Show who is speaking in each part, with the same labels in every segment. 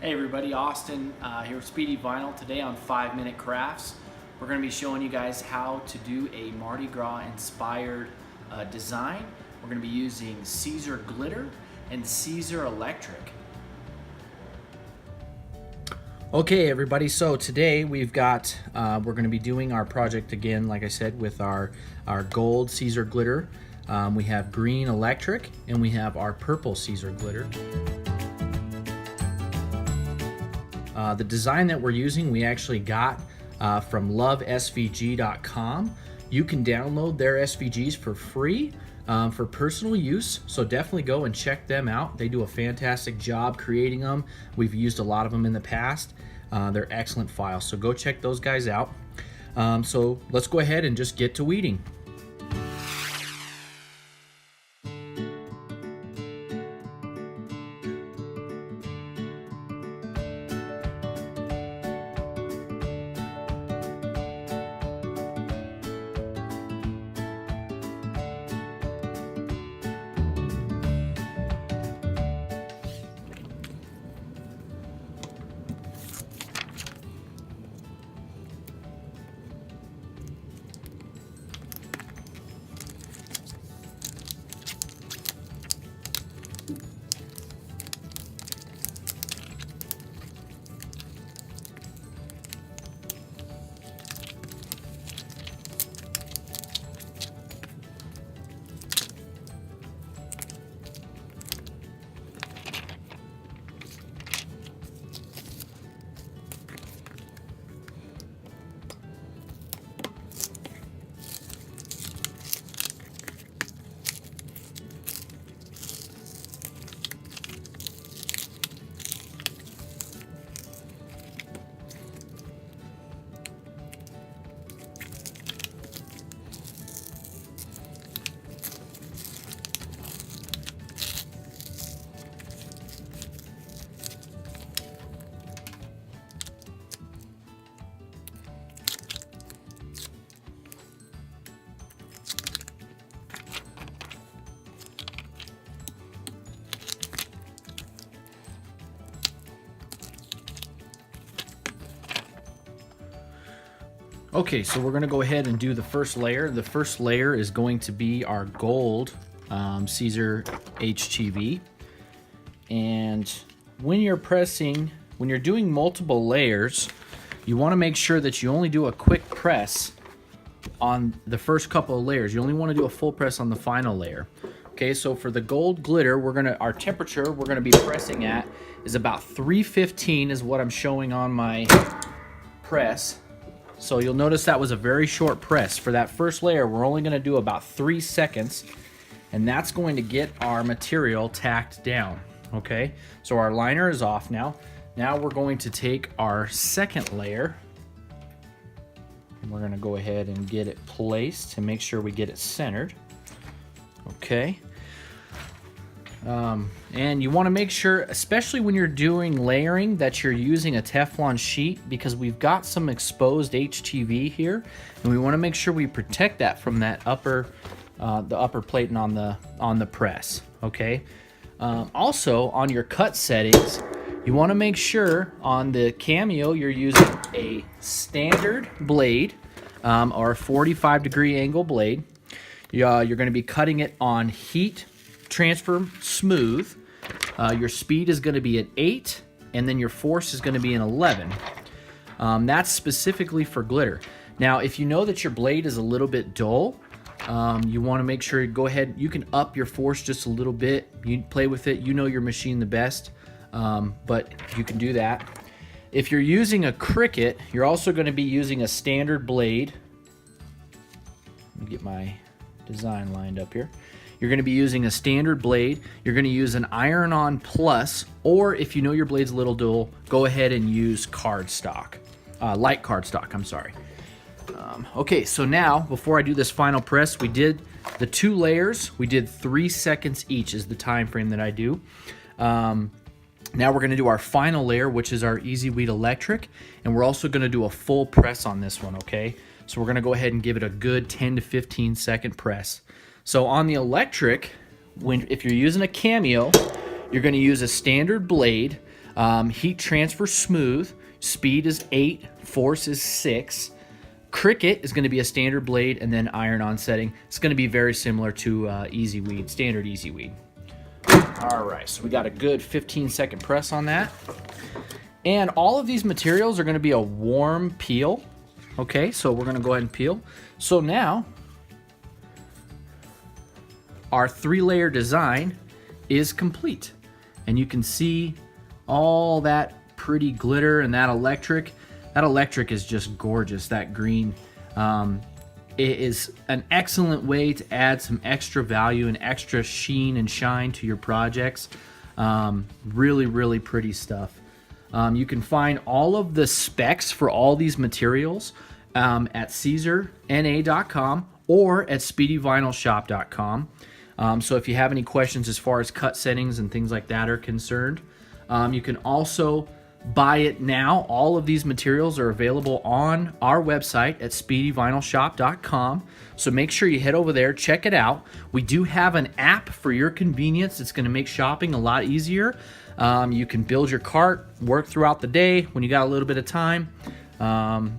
Speaker 1: Hey everybody, Austin here with Speedy Vinyl. Today on 5-Minute Crafts, we're going to be showing you guys how to do a Mardi Gras inspired design. We're going to be using Siser Glitter and Siser Electric.
Speaker 2: Okay everybody, so today we've got, we're going to be doing our project again, like I said, with our gold Siser Glitter. We have green Electric and we have our purple Siser Glitter. The design that we're using we actually got from lovesvg.com. You can download their SVGs for free for personal use, so definitely go and check them out. They do a fantastic job creating them. We've used a lot of them in the past. They're excellent files, so go check those guys out. So let's go ahead and just get to weeding. Okay, so we're going to go ahead and do the first layer. The first layer is going to be our gold Siser HTV. And when you're doing multiple layers, you want to make sure that you only do a quick press on the first couple of layers. You only want to do a full press on the final layer. Okay, so for the gold glitter, our temperature we're going to be pressing at is about 315 is what I'm showing on my press. So you'll notice that was a very short press. For that first layer, we're only going to do about 3 seconds, and that's going to get our material tacked down. Okay, so our liner is off now. Now we're going to take our second layer, and we're going to go ahead and get it placed to make sure we get it centered. Okay. And you want to make sure, especially when you're doing layering, that you're using a Teflon sheet, because we've got some exposed HTV here, and we want to make sure we protect that from that the upper plating on the press. Okay. Also, on your cut settings, you want to make sure on the Cameo you're using a standard blade or a 45-degree angle blade. You're going to be cutting it on heat transfer smooth. Your speed is going to be at 8, and then your force is going to be an 11. That's specifically for glitter. Now, if you know that your blade is a little bit dull, you want to make sure you go ahead. You can up your force just a little bit. You play with it. You know your machine the best, but you can do that. If you're using a Cricut, you're also going to be using a standard blade. Let me get my design lined up here. You're going to be using a standard blade. You're going to use an iron-on plus, or if you know your blade's a little dull, go ahead and use cardstock, light cardstock, I'm sorry. Okay, so now, before I do this final press, we did the 2 layers. We did 3 seconds each is the time frame that I do. Now we're going to do our final layer, which is our Easy Weed Electric, and we're also going to do a full press on this one, okay? So we're going to go ahead and give it a good 10 to 15 second press. So on the electric, if you're using a Cameo, you're going to use a standard blade. Heat transfer smooth. Speed is 8. Force is 6. Cricket is going to be a standard blade, and then iron-on setting. It's going to be very similar to Easy Weed, standard Easy Weed. All right, so we got a good 15-second press on that. And all of these materials are going to be a warm peel. Okay, so we're going to go ahead and peel. So now, our 3-layer design is complete. And you can see all that pretty glitter and that electric. That electric is just gorgeous, that green. It is an excellent way to add some extra value and extra sheen and shine to your projects. Really, really pretty stuff. You can find all of the specs for all these materials at SiserNA.com or at SpeedyVinylShop.com. So if you have any questions as far as cut settings and things like that are concerned, you can also buy it now. All of these materials are available on our website at SpeedyVinylShop.com. So make sure you head over there, check it out. We do have an app for your convenience. It's going to make shopping a lot easier. You can build your cart, work throughout the day when you got a little bit of time.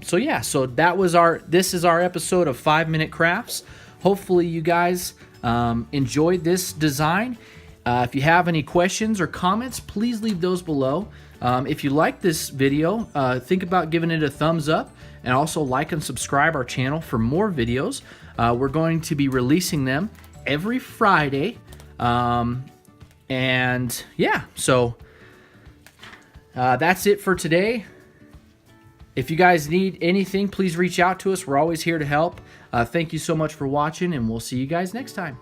Speaker 2: So yeah, so this is our episode of 5-Minute Crafts. Hopefully you guys enjoyed this design. If you have any questions or comments, please leave those below. If you like this video, think about giving it a thumbs up, and also like and subscribe our channel for more videos. We're going to be releasing them every Friday. And yeah, so that's it for today. If you guys need anything, please reach out to us. We're always here to help. Thank you so much for watching, and we'll see you guys next time.